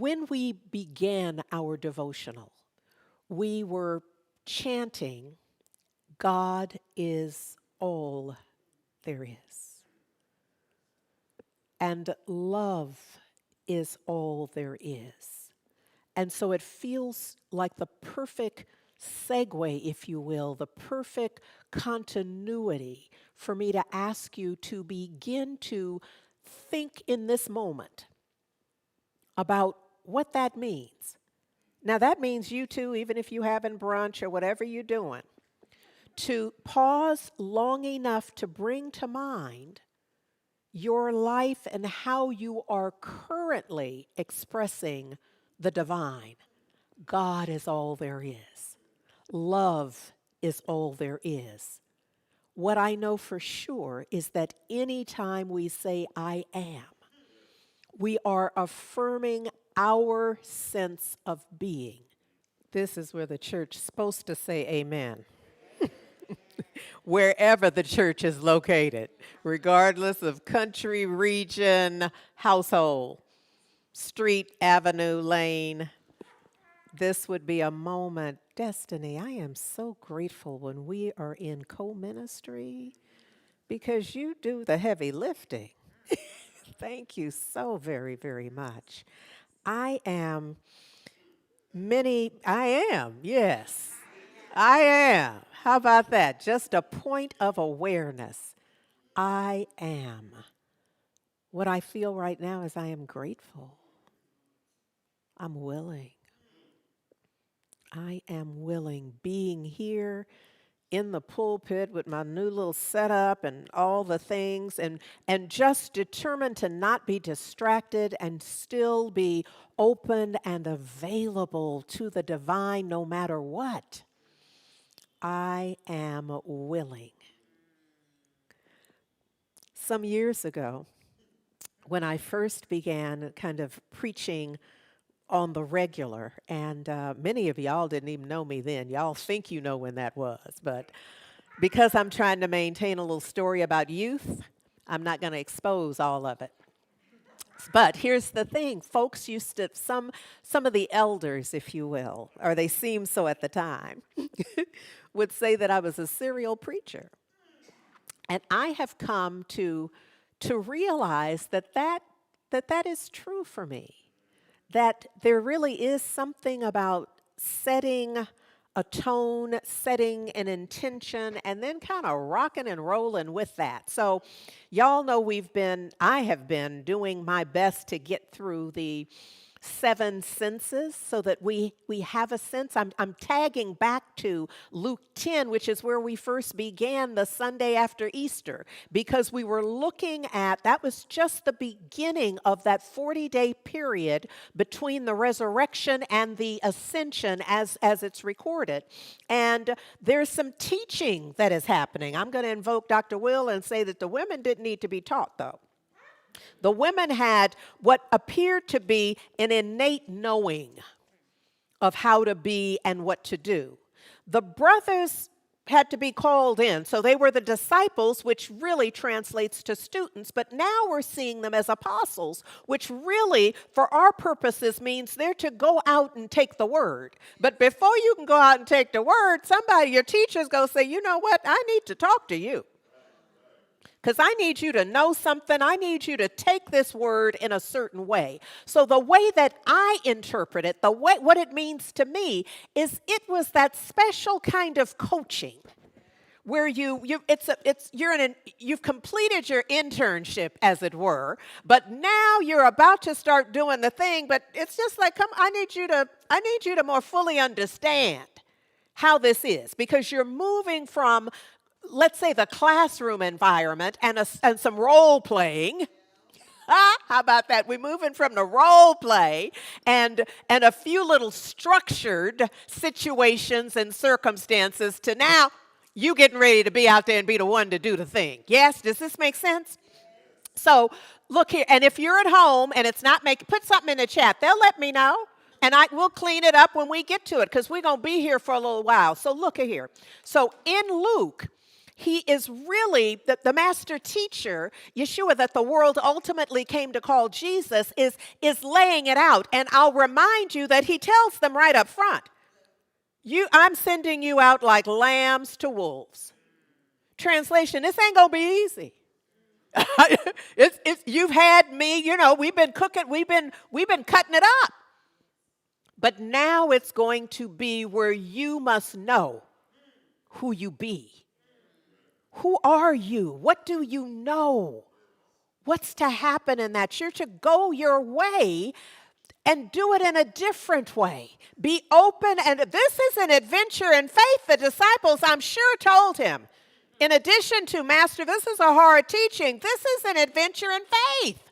When we began our devotional, we were chanting, God is all there is. And love is all there is. And so it feels like the perfect segue, if you will, the perfect continuity for me to ask you to begin to think in this moment about what that means. Now, that means you too, even if you having brunch or whatever you're doing, to pause long enough to bring to mind your life and how you are currently expressing the divine. God is all there is. Love is all there is. What I know for sure is that anytime we say I am, we are affirming our sense of being. This is where the church is supposed to say amen. Wherever the church is located, regardless of country, region, household, street, avenue, lane, this would be a moment. Destiny, I am so grateful when we are in co-ministry because you do the heavy lifting. Thank you so very, very much. I am, yes. I am. How about that? Just a point of awareness. I am. What I feel right now is I am grateful. I'm willing. I am willing. Being here in the pulpit with my new little setup and all the things and just determined to not be distracted and still be open and available to the divine no matter what. I am willing. Some years ago, when I first began kind of preaching on the regular, and many of y'all didn't even know me then. Y'all think you know when that was, but because I'm trying to maintain a little story about youth, I'm not going to expose all of it. But here's the thing, folks used to, some of the elders, if you will, or they seemed so at the time, would say that I was a serial preacher. And I have come to realize that is true for me. That there really is something about setting a tone, setting an intention, and then kind of rocking and rolling with that. So y'all know I have been doing my best to get through the 7 senses so that we have a sense. I'm tagging back to Luke 10, which is where we first began the Sunday after Easter, because we were looking at, that was just the beginning of that 40-day period between the resurrection and the ascension as it's recorded. And there's some teaching that is happening. I'm going to invoke Dr. Will and say that the women didn't need to be taught, though. The women had what appeared to be an innate knowing of how to be and what to do. The brothers had to be called in. So they were the disciples, which really translates to students. But now we're seeing them as apostles, which really, for our purposes, means they're to go out and take the word. But before you can go out and take the word, your teacher's going to say, you know what, I need to talk to you. Because I need you to know something. I need you to take this word in a certain way. So the way that I interpret it, what it means to me, is it was that special kind of coaching where you've completed your internship, as it were, but now you're about to start doing the thing. But it's just like, I need you to more fully understand how this is, because you're moving from, let's say, the classroom environment and some role playing. How about that? We're moving from the role play and a few little structured situations and circumstances to now you getting ready to be out there and be the one to do the thing. Yes? Does this make sense? So look here, and if you're at home and it's not put something in the chat. They'll let me know. And we'll clean it up when we get to it, because we're going to be here for a little while. So look at here. So in Luke, he is really, the master teacher, Yeshua, that the world ultimately came to call Jesus, is laying it out. And I'll remind you that he tells them right up front, I'm sending you out like lambs to wolves. Translation, this ain't going to be easy. You've had me, we've been cooking, we've been cutting it up. But now it's going to be where you must know who you be. Who are you? What do you know? What's to happen in that? You're to go your way and do it in a different way. Be open, and this is an adventure in faith. The disciples, I'm sure, told him, in addition to, Master, this is a hard teaching. This is an adventure in faith.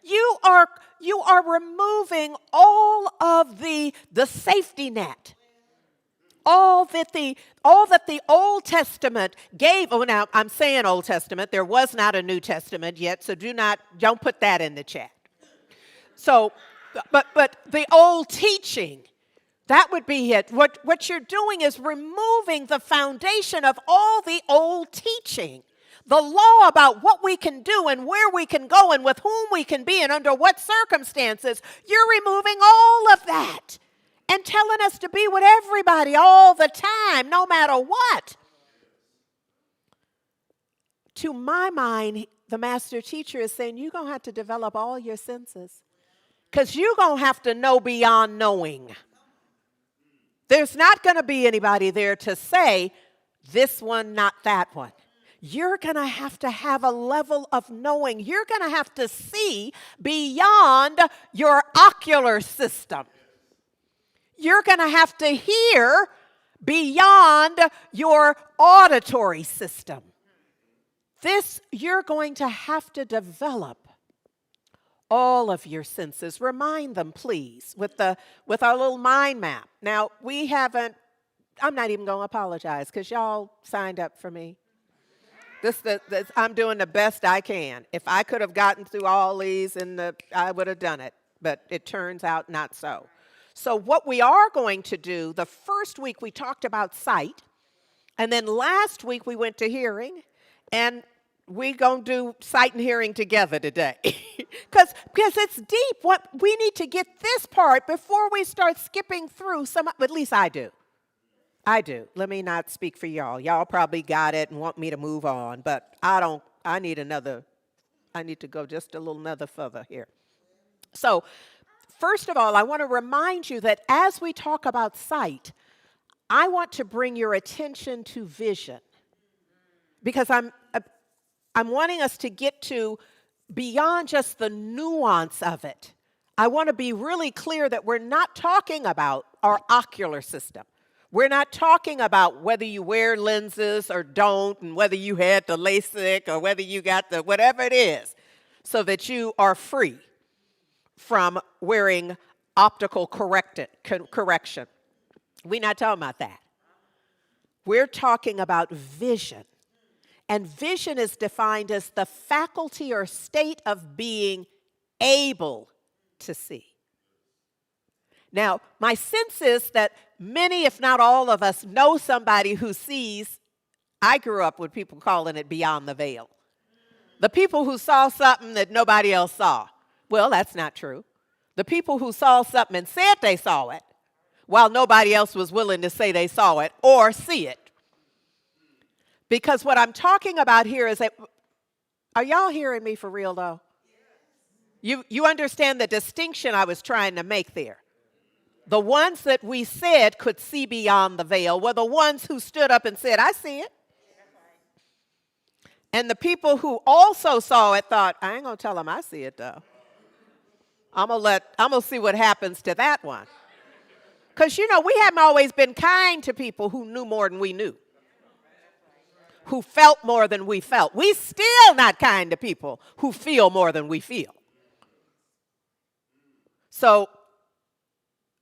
You are removing all of the safety net. All that the Old Testament gave. Oh, now I'm saying Old Testament. There was not a New Testament yet, so don't put that in the chat. So, but the old teaching, that would be it. What you're doing is removing the foundation of all the old teaching. The law about what we can do and where we can go and with whom we can be and under what circumstances. You're removing all of that and telling us to be with everybody all the time, no matter what. To my mind, the master teacher is saying you're going to have to develop all your senses because you're going to have to know beyond knowing. There's not going to be anybody there to say, this one, not that one. You're going to have a level of knowing. You're going to have to see beyond your ocular system. You're going to have to hear beyond your auditory system. You're going to have to develop all of your senses. Remind them, please, with our little mind map. Now, I'm not even going to apologize because y'all signed up for me. I'm doing the best I can. If I could have gotten through all these, I would have done it. But it turns out not so. So what we are going to do, the first week we talked about sight. And then last week we went to hearing. And we're going to do sight and hearing together today. Because it's deep. We need to get this part before we start skipping through at least I do. I do. Let me not speak for y'all. Y'all probably got it and want me to move on, but I don't. I need to go just a little another further here. So, first of all, I want to remind you that as we talk about sight, I want to bring your attention to vision. Because I'm wanting us to get to beyond just the nuance of it. I want to be really clear that we're not talking about our ocular system. We're not talking about whether you wear lenses or don't, and whether you had the LASIK or whether you got the whatever it is, so that you are free from wearing optical correction. We're not talking about that. We're talking about vision. And vision is defined as the faculty or state of being able to see. Now, my sense is that many, if not all of us, know somebody who sees. I grew up with people calling it beyond the veil. The people who saw something that nobody else saw. Well, that's not true. The people who saw something and said they saw it, while nobody else was willing to say they saw it or see it. Because what I'm talking about here is that, are y'all hearing me for real though? You understand the distinction I was trying to make there. The ones that we said could see beyond the veil were the ones who stood up and said, I see it. And the people who also saw it thought, I ain't going to tell them I see it though. I'm going to see what happens to that one. Because, we haven't always been kind to people who knew more than we knew. Who felt more than we felt. We still not kind to people who feel more than we feel. So,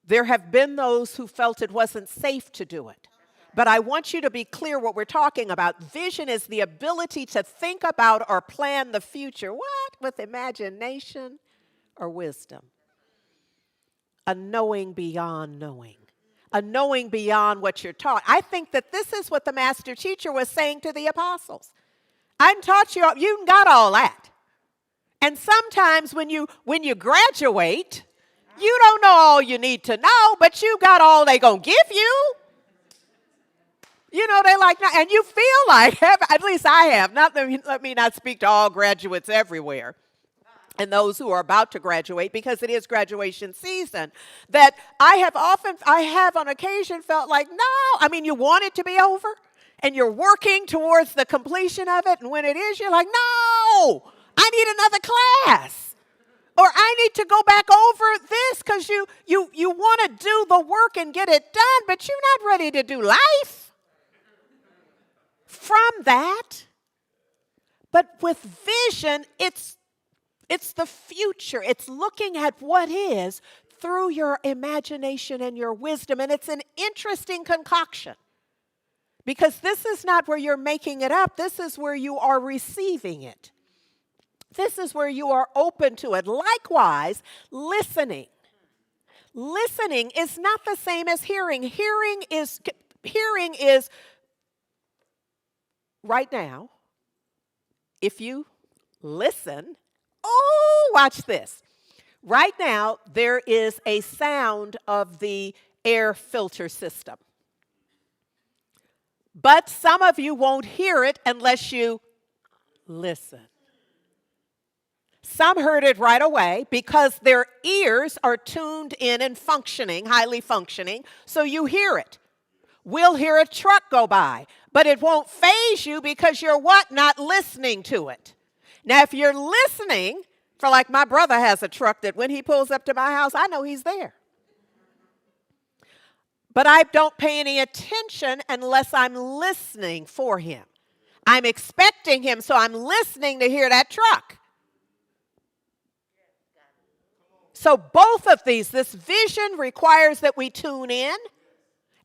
there have been those who felt it wasn't safe to do it. But I want you to be clear what we're talking about. Vision is the ability to think about or plan the future. What? With imagination or wisdom? A knowing beyond knowing. a knowing beyond what you're taught. I think that this is what the master teacher was saying to the apostles. I taught you, you got all that. And sometimes when you graduate, you don't know all you need to know, but you got all they gonna give you. You know, they like, and you feel like, at least I have, let me not speak to all graduates everywhere and those who are about to graduate, because it is graduation season, that I have on occasion felt like, no, I mean, you want it to be over and you're working towards the completion of it. And when it is, you're like, no, I need another class. Or I need to go back over this, because you want to do the work and get it done, but you're not ready to do life from that. But with vision, it's the future. It's looking at what is through your imagination and your wisdom. And it's an interesting concoction, because this is not where you're making it up. This is where you are receiving it. This is where you are open to it. Likewise, listening. Listening is not the same as hearing. Hearing is right now, if you listen, oh, watch this. Right now, there is a sound of the air filter system. But some of you won't hear it unless you listen. Some heard it right away because their ears are tuned in and functioning, highly functioning, so you hear it. We'll hear a truck go by, but it won't faze you because you're what? Not listening to it. Now, if you're listening, for like my brother has a truck that when he pulls up to my house, I know he's there. But I don't pay any attention unless I'm listening for him. I'm expecting him, so I'm listening to hear that truck. So both of these, this vision requires that we tune in,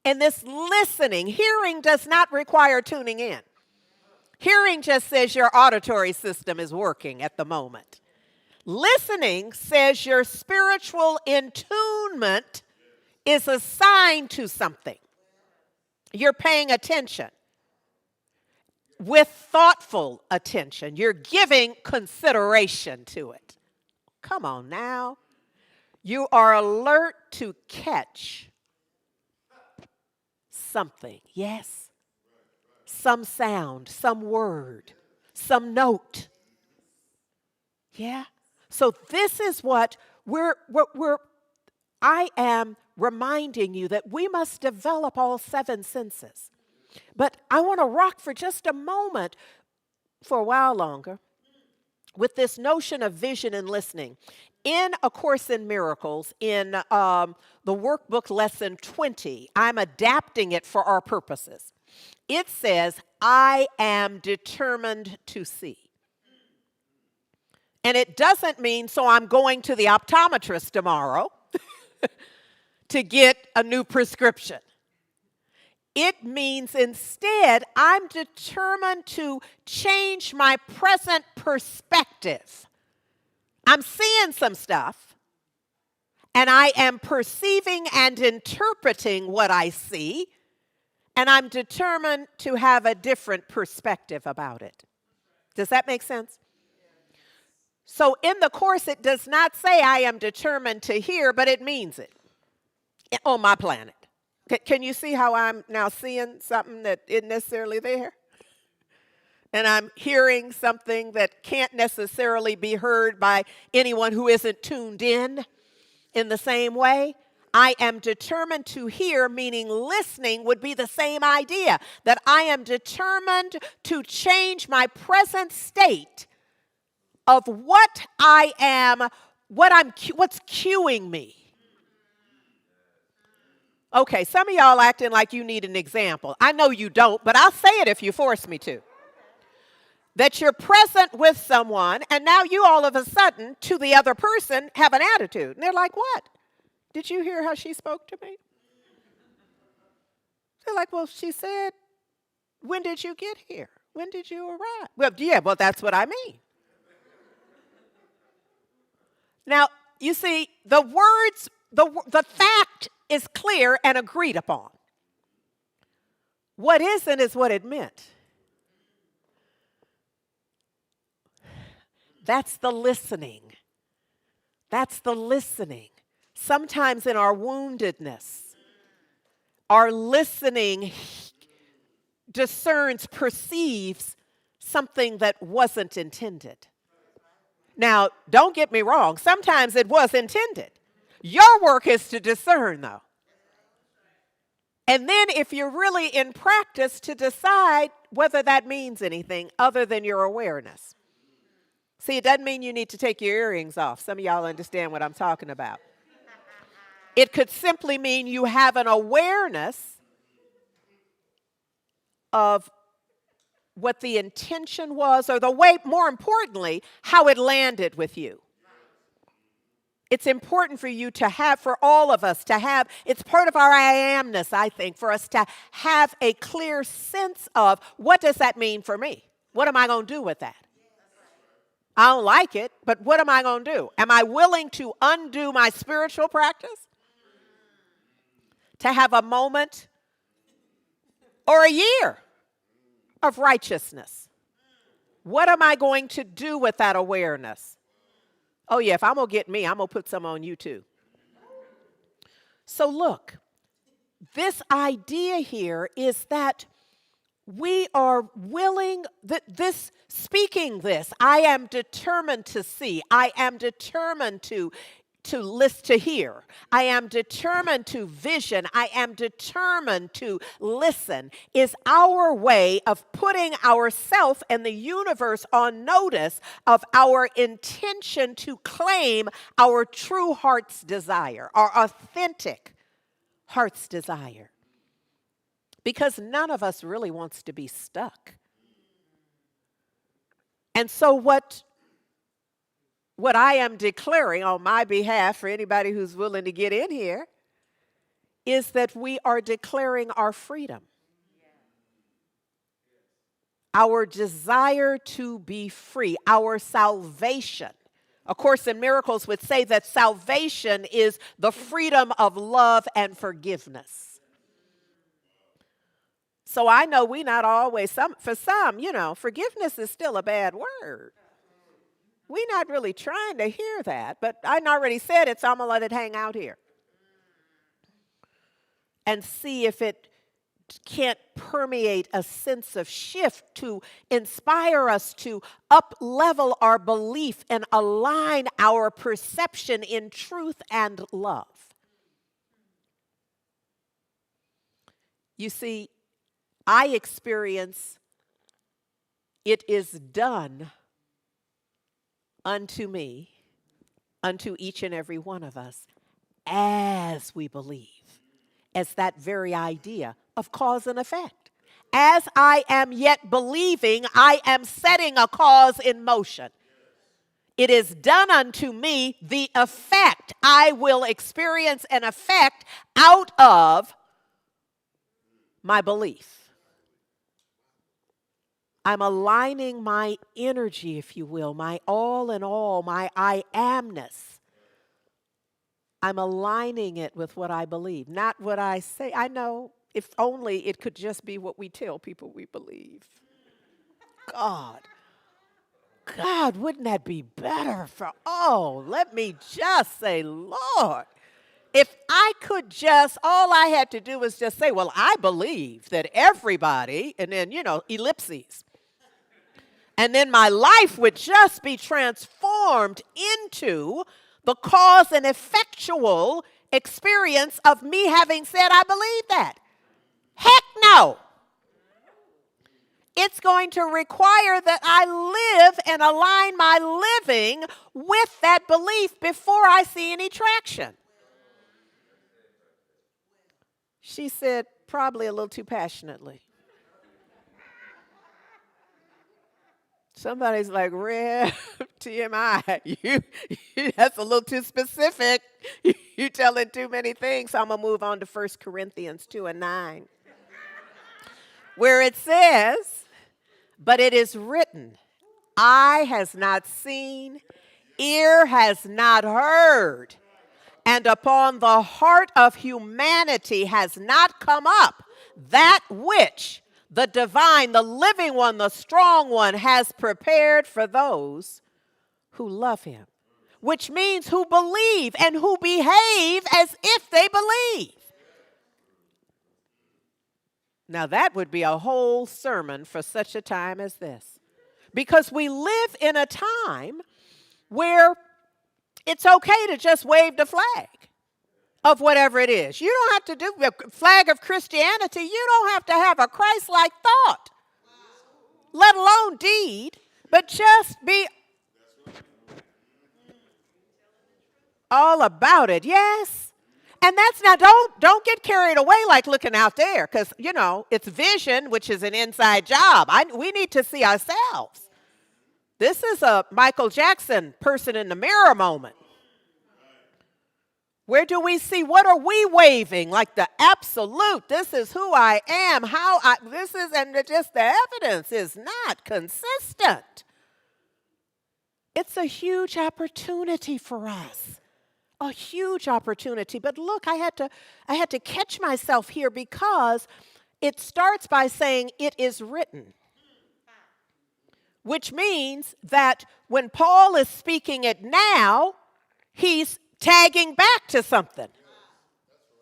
and this listening, hearing does not require tuning in. Hearing just says your auditory system is working at the moment. Listening says your spiritual attunement is assigned to something. You're paying attention with thoughtful attention. You're giving consideration to it. Come on now. You are alert to catch something. Yes. Some sound, some word, some note. Yeah. So this is what I am reminding you, that we must develop all 7 senses. But I want to rock for just a moment, for a while longer, with this notion of vision and listening. In A Course in Miracles, in the workbook lesson 20, I'm adapting it for our purposes. It says, I am determined to see. And it doesn't mean, so I'm going to the optometrist tomorrow to get a new prescription. It means instead, I'm determined to change my present perspective. I'm seeing some stuff, and I am perceiving and interpreting what I see, and I'm determined to have a different perspective about it. Does that make sense? So in the Course, it does not say I am determined to hear, but it means it on my planet. Can you see how I'm now seeing something that isn't necessarily there? And I'm hearing something that can't necessarily be heard by anyone who isn't tuned in the same way. I am determined to hear, meaning listening would be the same idea, that I am determined to change my present state of what I am, what's cueing me. Okay, some of y'all acting like you need an example. I know you don't, but I'll say it if you force me to. That you're present with someone, and now you all of a sudden, to the other person, have an attitude. And they're like, what? Did you hear how she spoke to me? They're like, well, she said, when did you get here? When did you arrive? Well, yeah, well, that's what I mean. Now, you see, the words, the fact is clear and agreed upon. What isn't is what it meant. That's the listening. That's the listening. Sometimes in our woundedness, our listening discerns, perceives something that wasn't intended. Now, don't get me wrong. Sometimes it was intended. Your work is to discern, though. And then if you're really in practice, to decide whether that means anything other than your awareness. See, it doesn't mean you need to take your earrings off. Some of y'all understand what I'm talking about. It could simply mean you have an awareness of what the intention was, or the way, more importantly, how it landed with you. It's important for you to have, for all of us to have, it's part of our I amness, I think, for us to have a clear sense of, what does that mean for me? What am I going to do with that? I don't like it, but what am I going to do? Am I willing to undo my spiritual practice? To have a moment or a year of righteousness? What am I going to do with that awareness? Oh yeah, if I'm going to get me, I'm going to put some on you too. So look, this idea here is that we are willing, speaking this, I am determined to see, I am determined to listen, to hear, I am determined to vision, I am determined to listen, is our way of putting ourselves and the universe on notice of our intention to claim our true heart's desire, our authentic heart's desire. Because none of us really wants to be stuck. And so what I am declaring on my behalf, for anybody who's willing to get in here, is that we are declaring our freedom. Our desire to be free, our salvation. A Course in Miracles would say that salvation is the freedom of love and forgiveness. So I know we not always, for some, forgiveness is still a bad word. We're not really trying to hear that, but I already said it, so I'm going to let it hang out here. And see if it can't permeate a sense of shift to inspire us to up-level our belief and align our perception in truth and love. You see, I experience it is done unto me, unto each and every one of us, as we believe, as that very idea of cause and effect. As I am yet believing, I am setting a cause in motion. It is done unto me, the effect. I will experience an effect out of my belief. I'm aligning my energy, if you will, my all in all, my I amness. I'm aligning it with what I believe, not what I say. I know, if only it could just be what we tell people we believe. God, wouldn't that be better let me just say, Lord, if I could just, all I had to do was just say, well, I believe that everybody, and then, ellipses. And then my life would just be transformed into the cause and effectual experience of me having said, I believe that. Heck no. It's going to require that I live and align my living with that belief before I see any traction. She said, probably a little too passionately. Somebody's like, Rev, TMI, that's a little too specific. You telling too many things. So I'm going to move on to 1 Corinthians 2:9, where it says, but it is written, eye has not seen, ear has not heard, and upon the heart of humanity has not come up that which the divine, the living one, the strong one has prepared for those who love him, which means who believe and who behave as if they believe. Now, that would be a whole sermon for such a time as this, because we live in a time where it's okay to just wave the flag of whatever it is. You don't have to do the flag of Christianity. You don't have to have a Christ-like thought, let alone deed, but just be all about it. Yes. And that's now, don't get carried away like looking out there, because, it's vision, which is an inside job. We need to see ourselves. This is a Michael Jackson person in the mirror moment. Where do we see? What are we waving? Like the absolute, this is who I am, and just the evidence is not consistent. It's a huge opportunity for us. A huge opportunity. But look, I had to catch myself here, because it starts by saying it is written. Which means that when Paul is speaking it now, he's tagging back to something.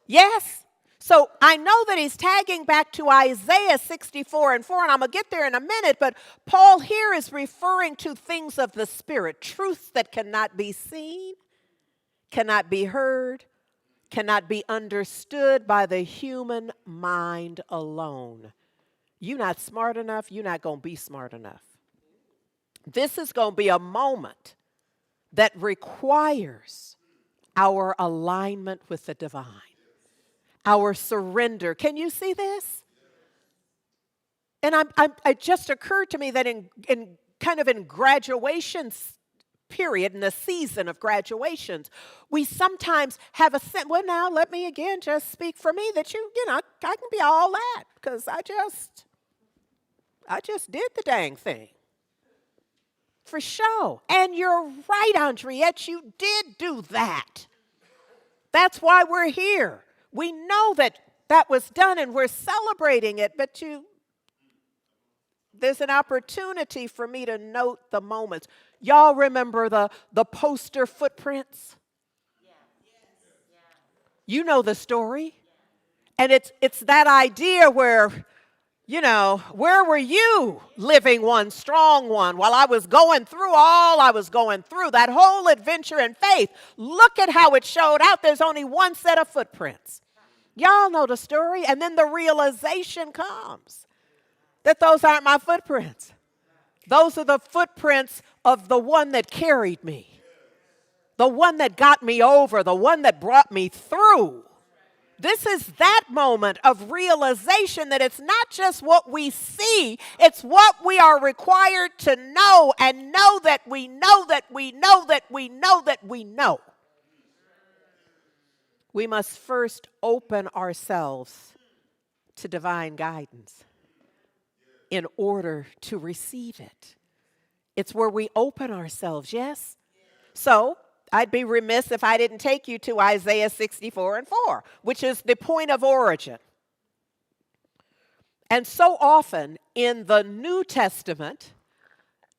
Yes? So I know that he's tagging back to Isaiah 64:4, and I'm going to get there in a minute, but Paul here is referring to things of the Spirit, truths that cannot be seen, cannot be heard, cannot be understood by the human mind alone. You're not smart enough, you're not going to be smart enough. This is going to be a moment that requires our alignment with the divine, our surrender. Can you see this? And it just occurred to me that in graduations period, in the season of graduations, we sometimes have a sense, well, now let me again just speak for me, that I can be all that, because I just did the dang thing. For sure. And you're right, Andriette, you did do that. That's why we're here. We know that was done and we're celebrating it, but there's an opportunity for me to note the moments. Y'all remember the poster footprints? You know the story. And it's that idea where, where were you, living one, strong one, while I was going through all I was going through, that whole adventure in faith? Look at how it showed out. There's only one set of footprints. Y'all know the story. And then the realization comes that those aren't my footprints. Those are the footprints of the one that carried me, the one that got me over, the one that brought me through. This is that moment of realization that it's not just what we see, it's what we are required to know, and know that we know that we know that we know that we know. We must first open ourselves to divine guidance in order to receive it. It's where we open ourselves, yes? So, I'd be remiss if I didn't take you to Isaiah 64:4, which is the point of origin. And so often in the New Testament,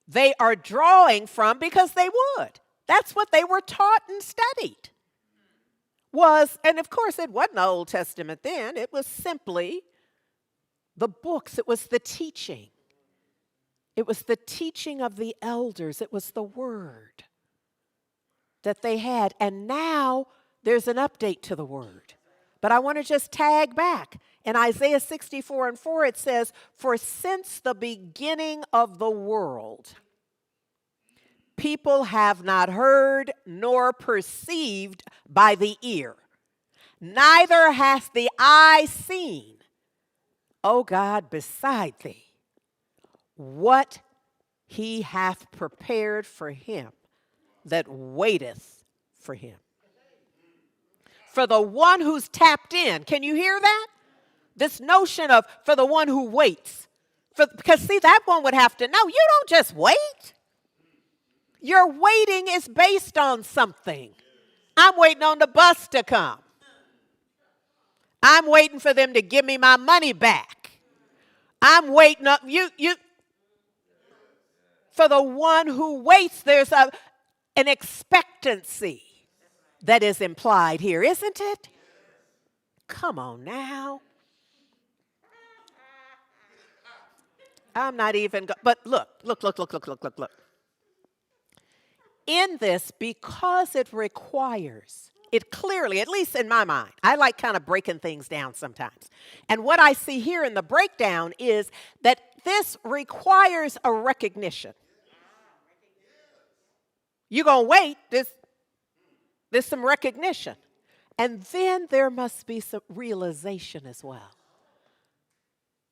they are drawing from, because they would. That's what they were taught and studied. And of course it wasn't the Old Testament then. It was simply the books. It was the teaching. It was the teaching of the elders. It was the word that they had. And now there's an update to the word. But I want to just tag back. In Isaiah 64:4, it says, "For since the beginning of the world, people have not heard nor perceived by the ear, neither has the eye seen, O God, beside thee, what he hath prepared for him that waiteth for him." For the one who's tapped in. Can you hear that? This notion of for the one who waits. Because see, that one would have to know, you don't just wait. Your waiting is based on something. I'm waiting on the bus to come. I'm waiting for them to give me my money back. I'm waiting up. You for the one who waits, there's an expectancy that is implied here, isn't it? Come on now. I'm not even, but look. In this, because it requires, it clearly, at least in my mind, I like kind of breaking things down sometimes. And what I see here in the breakdown is that this requires a recognition. You're going to wait, there's some recognition. And then there must be some realization as well.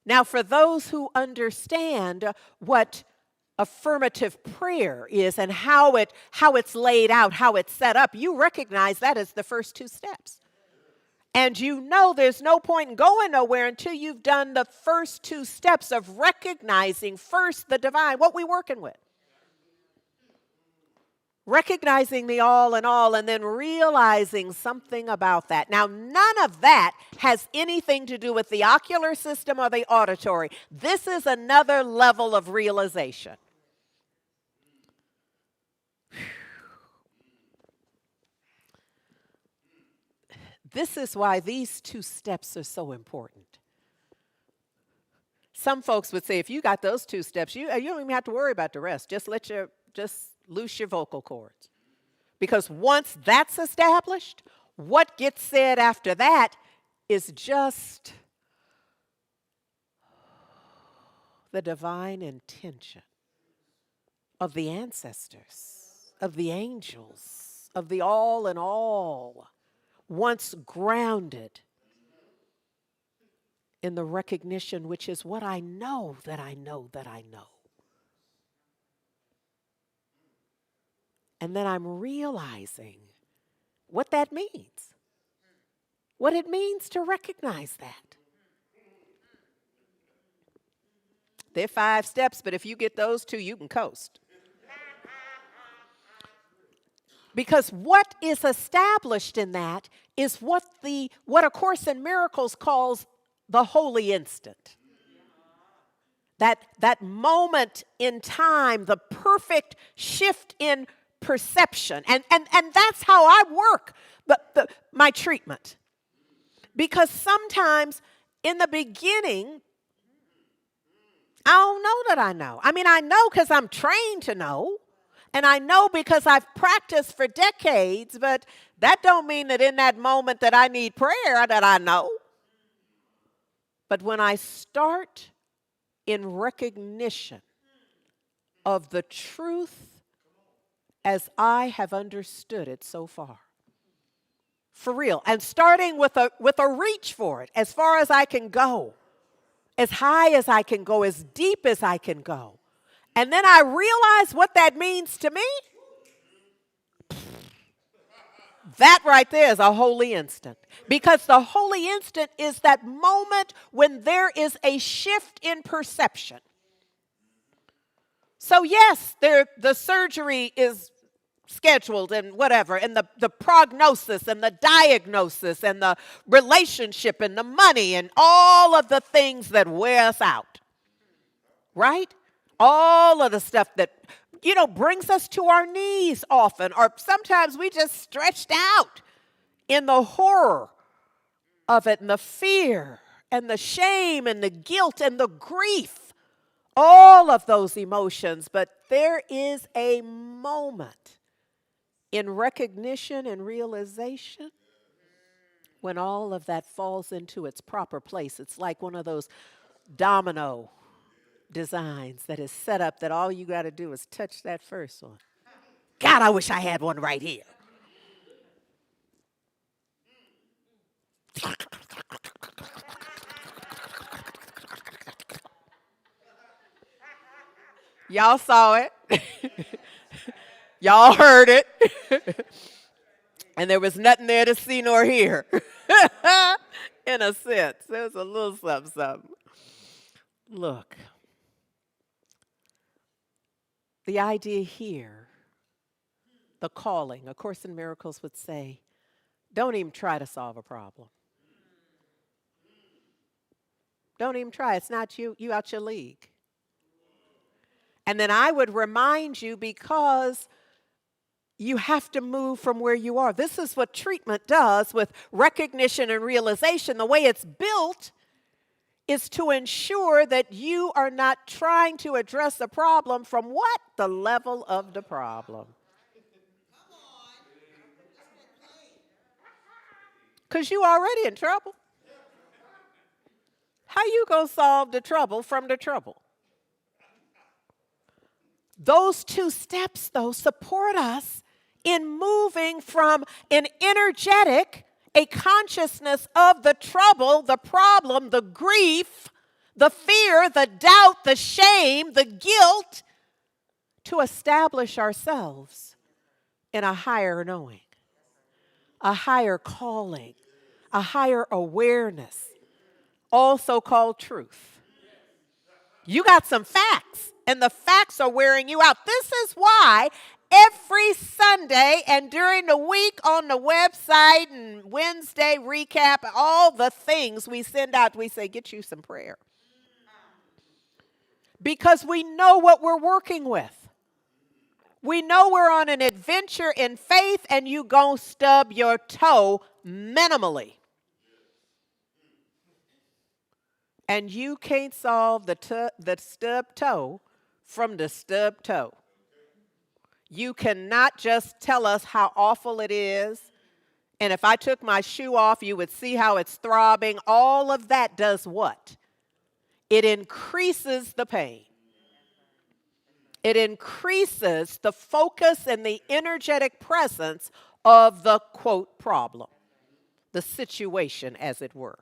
Now, for those who understand what affirmative prayer is and how it's laid out, how it's set up, you recognize that as the first two steps. And you know there's no point in going nowhere until you've done the first two steps of recognizing first the divine, what we working with. Recognizing the all in all and then realizing something about that. Now, none of that has anything to do with the ocular system or the auditory. This is another level of realization. This is why these two steps are so important. Some folks would say, if you got those two steps, you don't even have to worry about the rest. Just loose your vocal cords. Because once that's established, what gets said after that is just the divine intention of the ancestors, of the angels, of the all in all, once grounded in the recognition, which is what I know that I know that I know. And then I'm realizing what that means, what it means to recognize that. There are 5 steps, but if you get those 2, you can coast. Because what is established in that is what A Course in Miracles calls the holy instant. That moment in time, the perfect shift in perception. And that's how I work my treatment. Because sometimes in the beginning, I don't know that I know. I mean, I know because I'm trained to know. And I know because I've practiced for decades, but that don't mean that in that moment that I need prayer that I know. But when I start in recognition of the truth as I have understood it so far, for real, and starting with a reach for it, as far as I can go, as high as I can go, as deep as I can go. And then I realize what that means to me. That right there is a holy instant. Because the holy instant is that moment when there is a shift in perception. So yes, the surgery is scheduled and whatever, and the prognosis and the diagnosis and the relationship and the money and all of the things that wear us out. Right? All of the stuff that, brings us to our knees often, or sometimes we just stretched out in the horror of it and the fear and the shame and the guilt and the grief, all of those emotions. But there is a moment in recognition and realization when all of that falls into its proper place. It's like one of those domino designs that is set up that all you got to do is touch that first one. God, I wish I had one right here. Y'all saw it. Y'all heard it. And there was nothing there to see nor hear. In a sense. There was a little something. Look. The idea here the calling. A Course in Miracles would say, don't even try to solve a problem. Don't even try. It's not you. You out your league. And then I would remind you, because you have to move from where you are. This is what treatment does with recognition and realization. The way it's built is to ensure that you are not trying to address the problem from what? The level of the problem. Because you already in trouble. How you gonna solve the trouble from the trouble? Those two steps, though, support us in moving from an energetic, a consciousness of the trouble, the problem, the grief, the fear, the doubt, the shame, the guilt, to establish ourselves in a higher knowing, a higher calling, a higher awareness, also called truth. You got some facts, and the facts are wearing you out. This is why every Sunday and during the week on the website and Wednesday recap, all the things we send out, we say, get you some prayer. Because we know what we're working with. We know we're on an adventure in faith, and you gon' stub your toe minimally. And you can't solve the stub toe from the stub toe. You cannot just tell us how awful it is. And if I took my shoe off, you would see how it's throbbing. All of that does what? It increases the pain. It increases the focus and the energetic presence of the, quote, problem, the situation, as it were.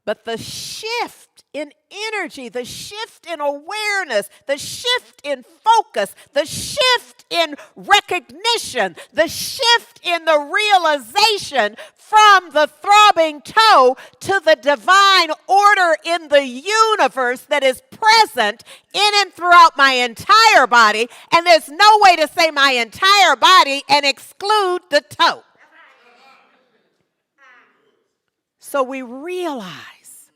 But the shift in energy, the shift in awareness, the shift in focus, the shift in recognition, the shift in the realization from the throbbing toe to the divine order in the universe that is present in and throughout my entire body. And there's no way to say my entire body and exclude the toe. So we realize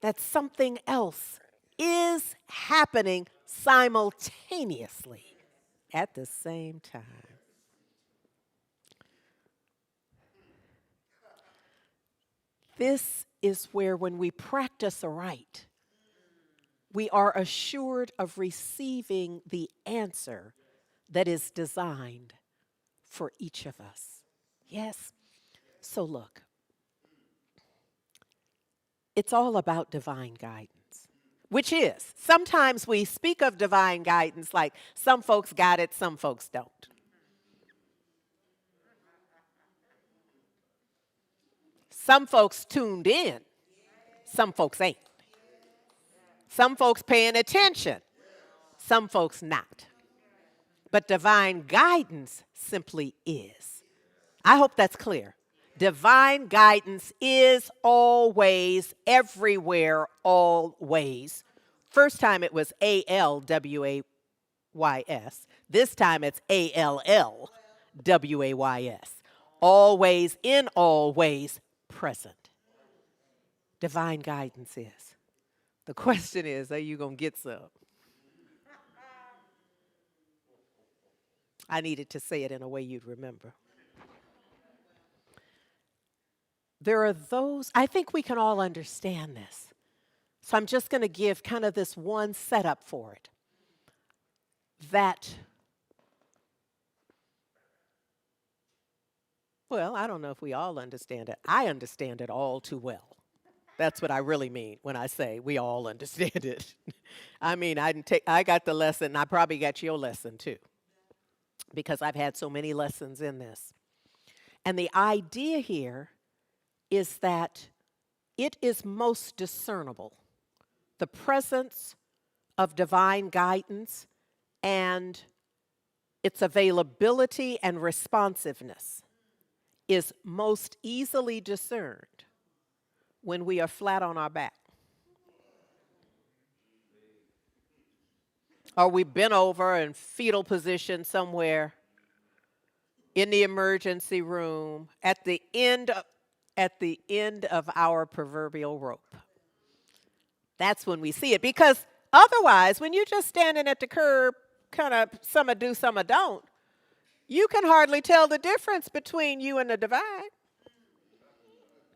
that something else is happening simultaneously at the same time. This is where, when we practice aright, we are assured of receiving the answer that is designed for each of us. Yes? So look. It's all about divine guidance, which is, sometimes we speak of divine guidance like some folks got it, some folks don't. Some folks tuned in, some folks ain't. Some folks paying attention, some folks not. But divine guidance simply is. I hope that's clear. Divine guidance is always, everywhere, always. First time it was ALWAYS. This time it's ALLWAYS. Always, in all ways, present. Divine guidance is. The question is, are you going to get some? I needed to say it in a way you'd remember. There are those, I think we can all understand this. So I'm just going to give kind of this one setup for it. That, well, I don't know if we all understand it. I understand it all too well. That's what I really mean when I say we all understand it. I mean, I got the lesson, I probably got your lesson too. Because I've had so many lessons in this. And the idea here is that it is most discernible, the presence of divine guidance and its availability and responsiveness is most easily discerned when we are flat on our back. Or we bent over in fetal position somewhere in the emergency room, at the end of our proverbial rope. That's when we see it. Because otherwise, when you're just standing at the curb, kind of some do, some don't, you can hardly tell the difference between you and the divine.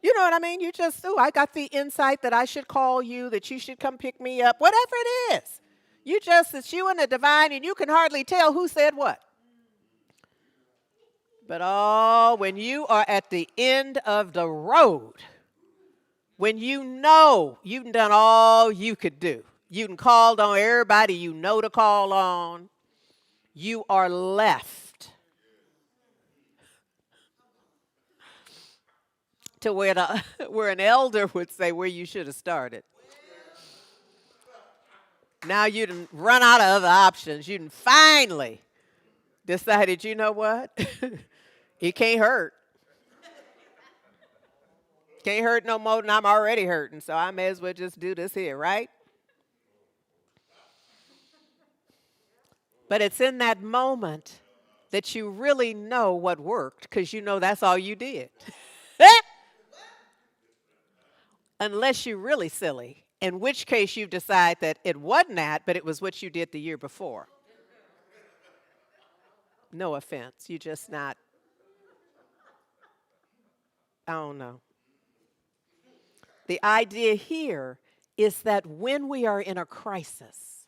You know what I mean? You just, I got the insight that I should call you, that you should come pick me up, whatever it is. It's you and the divine, and you can hardly tell who said what. But when you are at the end of the road, when you know you've done all you could do, you done called on everybody you know to call on, you are left to where an elder would say where you should have started. Now you done run out of other options. You done finally decided, you know what? It can't hurt. Can't hurt no more than I'm already hurting, so I may as well just do this here, right? But it's in that moment that you really know what worked, because you know that's all you did. Unless you're really silly, in which case you decide that it wasn't that, but it was what you did the year before. No offense, you just not, I don't know. The idea here is that when we are in a crisis,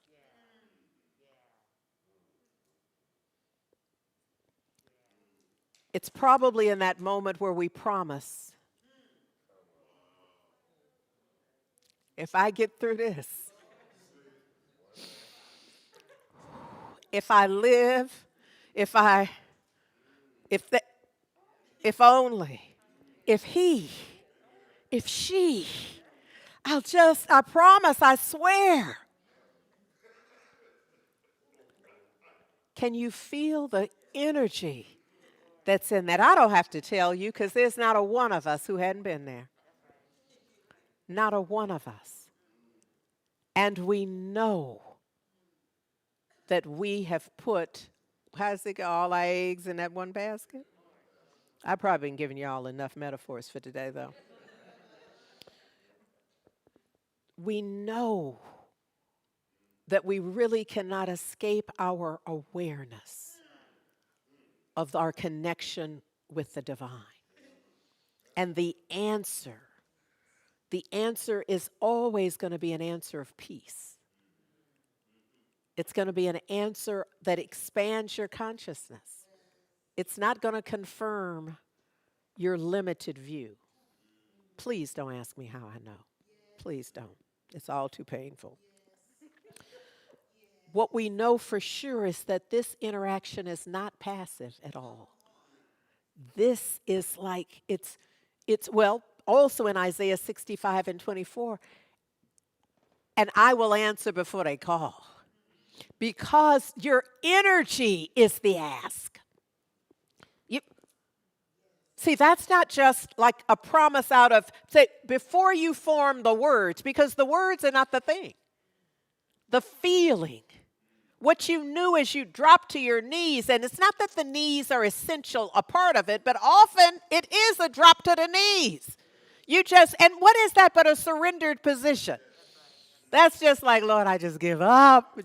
it's probably in that moment where we promise, if I get through this, if I live, if only, if he, if she, I promise, I swear. Can you feel the energy that's in that? I don't have to tell you, because there's not a one of us who hadn't been there. Not a one of us. And we know that we have put, how does it go, all our eggs in that one basket? I've probably been giving y'all enough metaphors for today, though. We know that we really cannot escape our awareness of our connection with the divine. And the answer is always going to be an answer of peace. It's going to be an answer that expands your consciousness. It's not going to confirm your limited view. Please don't ask me how I know. Please don't. It's all too painful. What we know for sure is that this interaction is not passive at all. This is like, it's also in Isaiah 65 and 24, and I will answer before they call. Because your energy is the ask. See, that's not just like a promise out of, say, before you form the words, because the words are not the thing. The feeling, what you knew as you dropped to your knees, and it's not that the knees are essential, a part of it, but often it is a drop to the knees. And what is that but a surrendered position? That's just like, Lord, I just give up.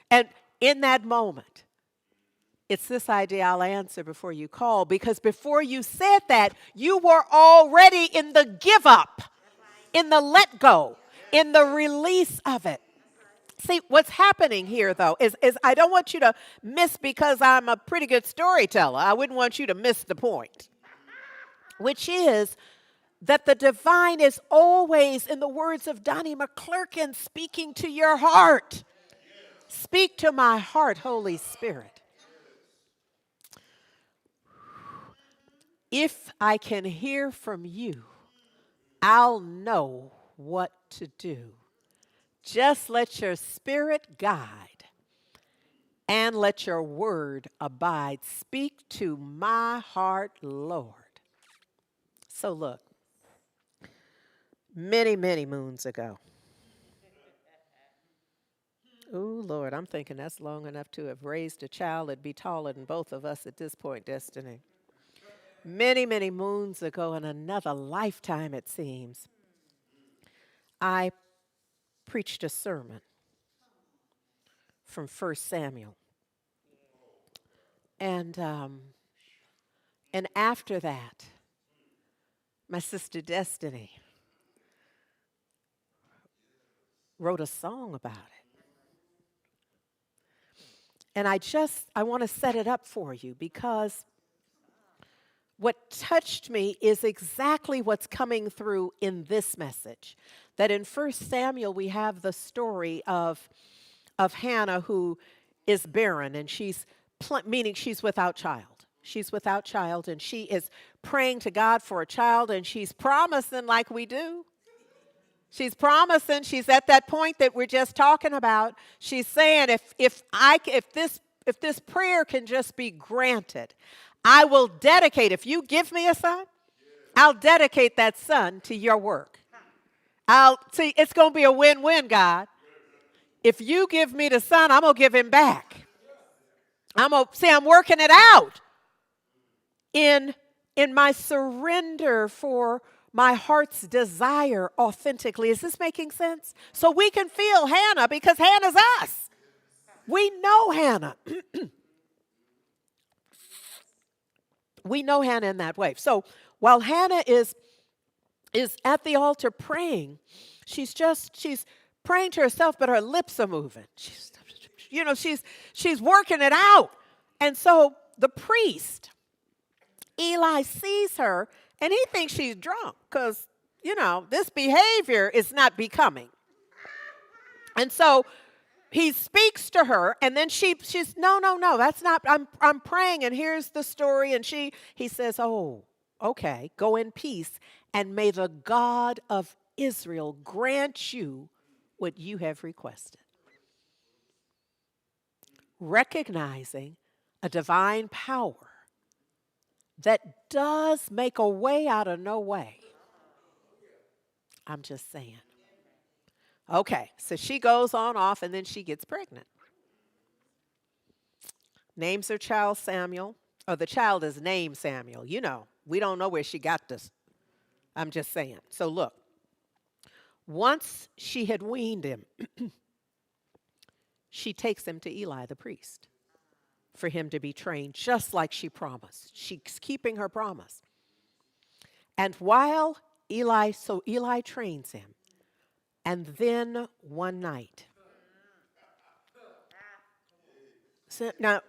And in that moment, it's this idea, I'll answer before you call, because before you said that, you were already in the give up, in the let go, in the release of it. See, what's happening here, though, is I don't want you to miss, because I'm a pretty good storyteller, I wouldn't want you to miss the point, which is that the divine is always, in the words of Donnie McClurkin, speaking to your heart. Speak to my heart, Holy Spirit. If I can hear from you, I'll know what to do. Just let your spirit guide and let your word abide. Speak to my heart, Lord. So look, many, many moons ago, Oh, Lord, I'm thinking that's long enough to have raised a child that'd be taller than both of us at this point, Destiny. Many, many moons ago, in another lifetime, it seems, I preached a sermon from First Samuel. And, um, and after that, my sister Destiny wrote a song about it. And I want to set it up for you because what touched me is exactly what's coming through in this message. That in First Samuel, we have the story of Hannah who is barren and meaning she's without child. She's without child and she is praying to God for a child and she's promising like we do. She's promising, she's at that point that we're just talking about. She's saying if this prayer can just be granted, I will dedicate, if you give me a son, I'll dedicate that son to your work. It's going to be a win-win, God. If you give me the son, I'm going to give him back. I'm working it out in my surrender for my heart's desire authentically. Is this making sense? So we can feel Hannah because Hannah's us. We know Hannah. We know Hannah in that way. So while Hannah is at the altar praying, she's praying to herself, but her lips are moving. She's working it out. And so the priest, Eli, sees her and he thinks she's drunk because, this behavior is not becoming. And so he speaks to her and then she's, no, that's not, I'm praying and here's the story. And he says, oh, okay, go in peace and may the God of Israel grant you what you have requested. Recognizing a divine power that does make a way out of no way. I'm just saying. Okay, so she goes on off and then she gets pregnant. Names her child Samuel, or the child is named Samuel. We don't know where she got this. I'm just saying. So look, once she had weaned him, she takes him to Eli the priest for him to be trained just like she promised. She's keeping her promise. And while Eli trains him, and then one night. So, now,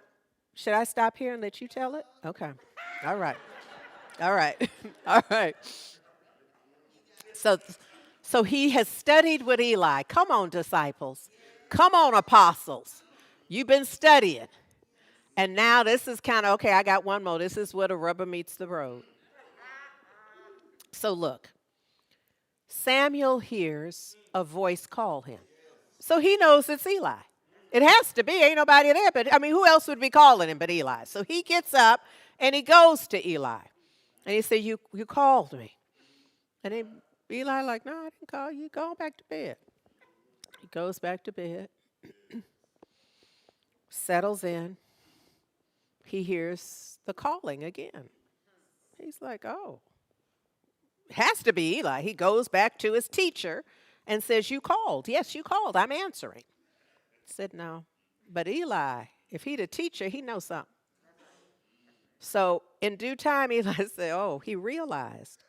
should I stop here and let you tell it? Okay. All right. All right. All right. So he has studied with Eli. Come on, disciples. Come on, apostles. You've been studying. And now this is kind of, okay, I got one more. This is where the rubber meets the road. So look, Samuel hears a voice call him. So he knows it's Eli. It has to be. Ain't nobody there. But, who else would be calling him but Eli? So he gets up and he goes to Eli. And he said, you called me. And Eli like, no, I didn't call you. Go back to bed. He goes back to bed. Settles in. He hears the calling again. He's like, oh, it has to be Eli. He goes back to his teacher and says, you called. Yes, you called. I'm answering. Said, no. But Eli, if he the teacher, he knows something. So in due time, Eli said, oh, he realized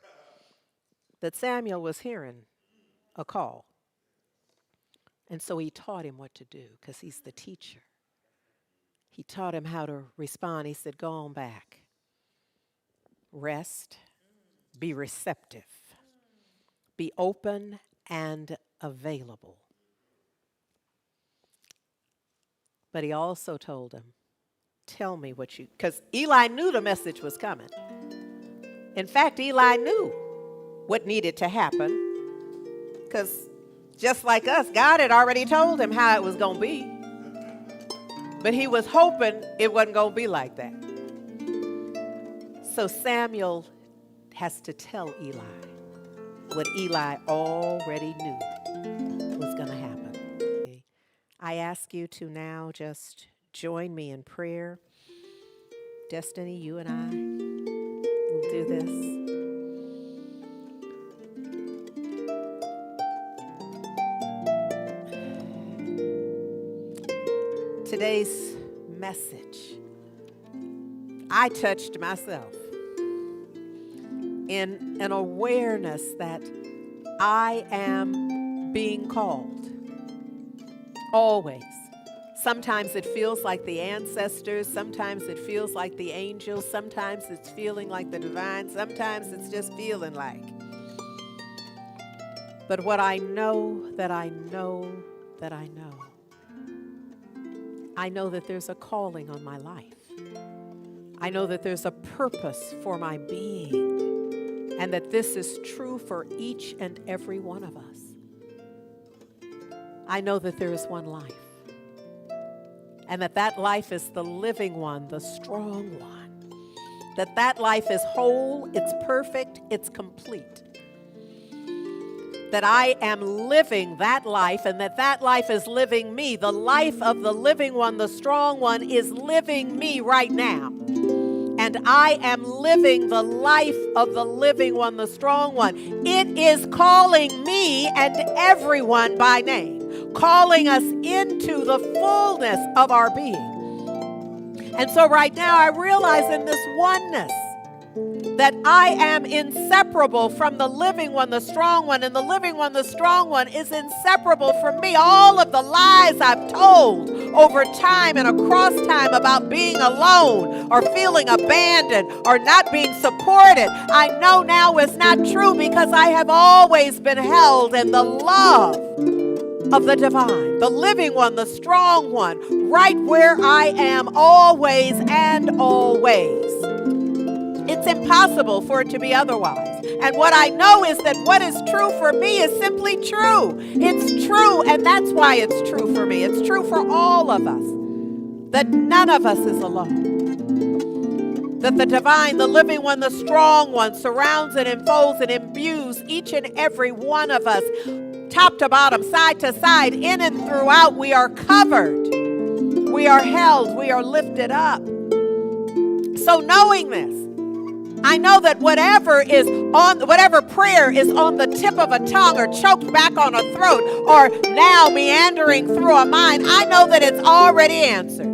that Samuel was hearing a call. And so he taught him what to do because he's the teacher. He taught him how to respond. He said, go on back. Rest. Be receptive. Be open and available. But he also told him, tell me what because Eli knew the message was coming. In fact, Eli knew what needed to happen because just like us, God had already told him how it was going to be. But he was hoping it wasn't going to be like that. So Samuel has to tell Eli what Eli already knew was going to happen. I ask you to now just join me in prayer. Destiny, you and I will do this. Today's message, I touched myself in an awareness that I am being called. Always. Sometimes it feels like the ancestors. Sometimes it feels like the angels. Sometimes it's feeling like the divine. Sometimes it's just feeling like. But what I know that I know that I know that there's a calling on my life. I know that there's a purpose for my being, and that this is true for each and every one of us. I know that there is one life, and that life is the living one, the strong one. That life is whole, it's perfect, it's complete. That I am living that life, and that life is living me. The life of the living one, the strong one, is living me right now. And I am living the life of the living one, the strong one. It is calling me and everyone by name, calling us into the fullness of our being. And so right now I realize in this oneness that I am inseparable from the living one, the strong one, and the living one, the strong one is inseparable from me. All of the lies I've told over time and across time about being alone or feeling abandoned or not being supported, I know now is not true, because I have always been held in the love of the divine, the living one, the strong one, right where I am always and always. It's impossible for it to be otherwise. And what I know is that what is true for me is simply true. It's true, and that's why it's true for me. It's true for all of us, that none of us is alone. That the divine, the living one, the strong one surrounds and enfolds and imbues each and every one of us, top to bottom, side to side, in and throughout. We are covered. We are held. We are lifted up. So knowing this, I know that whatever prayer is on the tip of a tongue or choked back on a throat or now meandering through a mind, I know that it's already answered.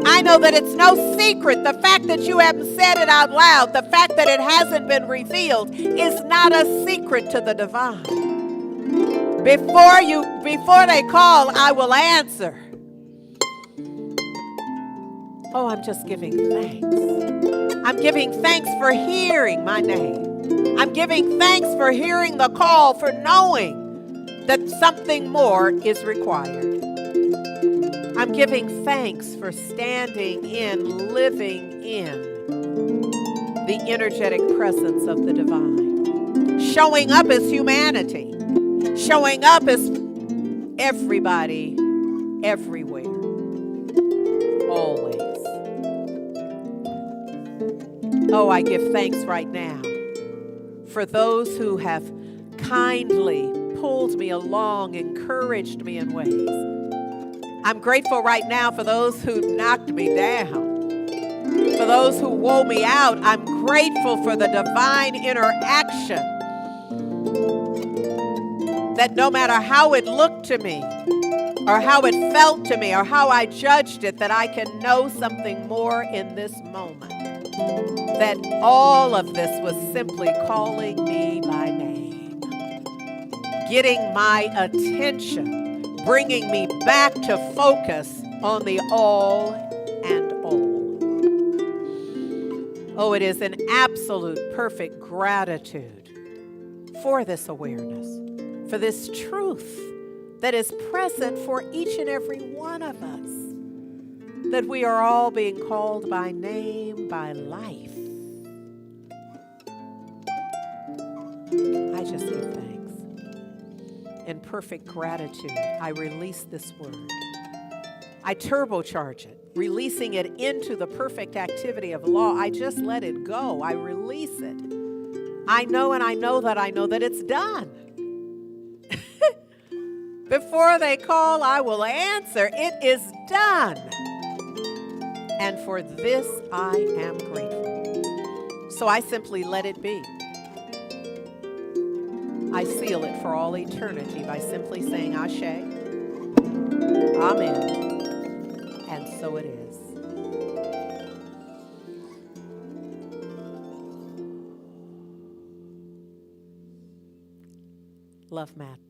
I know that it's no secret. The fact that you haven't said it out loud, the fact that it hasn't been revealed, is not a secret to the divine. Before they call, I will answer. Oh, I'm just giving thanks. I'm giving thanks for hearing my name. I'm giving thanks for hearing the call, for knowing that something more is required. I'm giving thanks for standing in, living in the energetic presence of the divine. Showing up as humanity. Showing up as everybody, everywhere. Always. Oh, I give thanks right now for those who have kindly pulled me along, encouraged me in ways. I'm grateful right now for those who knocked me down, for those who wore me out. I'm grateful for the divine interaction, that no matter how it looked to me, or how it felt to me, or how I judged it, that I can know something more in this moment. That all of this was simply calling me by name, getting my attention, bringing me back to focus on the all and all. Oh, it is an absolute perfect gratitude for this awareness, for this truth that is present for each and every one of us, that we are all being called by name, by life. I just give thanks. In perfect gratitude, I release this word. I turbocharge it, releasing it into the perfect activity of law. I just let it go. I release it. I know and I know that it's done. Before they call, I will answer. It is done. And for this, I am grateful. So I simply let it be. I seal it for all eternity by simply saying Ashe, Amen, and so it is. Love, Matt.